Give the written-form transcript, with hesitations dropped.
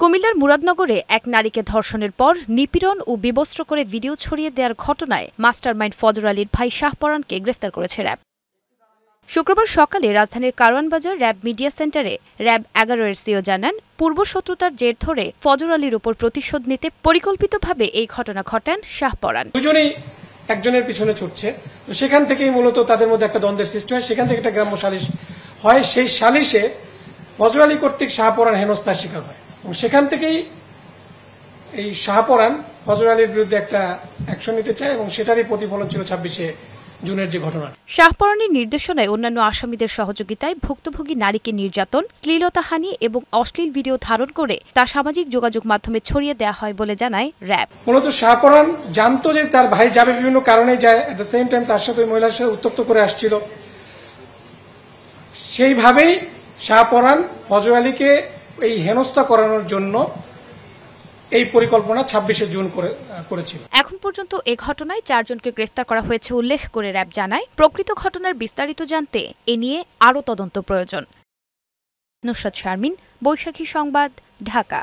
কুমিল্লার মুরাদনগরে এক নারীকে ধর্ষণের পর নিপীড়ন ও বিবস্ত্র করে ভিডিও ছড়িয়ে দেওয়ার ঘটনায় মাস্টারমাইন্ড ফজর আলীর ভাই শাহপরানকে গ্রেফতার করেছে র্যাব। শুক্রবার সকালে রাজধানীর কারওয়ানবাজার র্যাব মিডিয়া সেন্টারে র্যাব ১১-এর সিও জানান, পূর্বশত্রুতার জের ধরে ফজর আলীর উপর প্রতিশোধ নিতে পরিকল্পিতভাবে এই ঘটনা ঘটান শাহপরান। দুজনেই একজনের পিছনে ছুটছে, তো সেখান থেকেই মূলত তাদের মধ্যে একটা দ্বন্দ্বের সৃষ্টি হয়। সেখান থেকে একটা গ্রাম্য সালিশ হয়। সেই সালিশে ফজর আলী কর্তৃক শাহপরান হেনস্থার শিকার হয় এবং সেখান থেকেই এই শাহপরান ফজর আলীর বিরুদ্ধে একটা অ্যাকশন নিতে চায় এবং সেটারই প্রতিফলন ছিল ২৬শে জুনের যে ঘটনা। শাহপরানের নির্দেশনায় অন্যান্য আসামিদের সহযোগিতায় ভুক্তভোগী নারীকে নির্যাতন, শ্লীলতাহানি এবং অশ্লীল ভিডিও ধারণ করে তা সামাজিক যোগাযোগ মাধ্যমে ছড়িয়ে দেওয়া হয় বলে জানায় র্যাব। মূলত শাহপরান জানতো যে তার ভাই যাবে, বিভিন্ন কারণে যায়, এট দ্য সেম টাইম তার সাথে ওই মহিলার সাথে উত্তক্ত করে আসছিল। সেইভাবেই শাহপরান ফজর আলীকে এই হেনস্থা করানোর জন্য এই পরিকল্পনা ২৬শে জুন করেছিল। এখন পর্যন্ত এ ঘটনায় ৪ জনকে গ্রেফতার করা হয়েছে উল্লেখ করে র্যাব জানায়, প্রকৃত ঘটনার বিস্তারিত জানতে এ নিয়ে আরও তদন্ত প্রয়োজন। নুসরাত শারমিন, বৈশাখী সংবাদ, ঢাকা।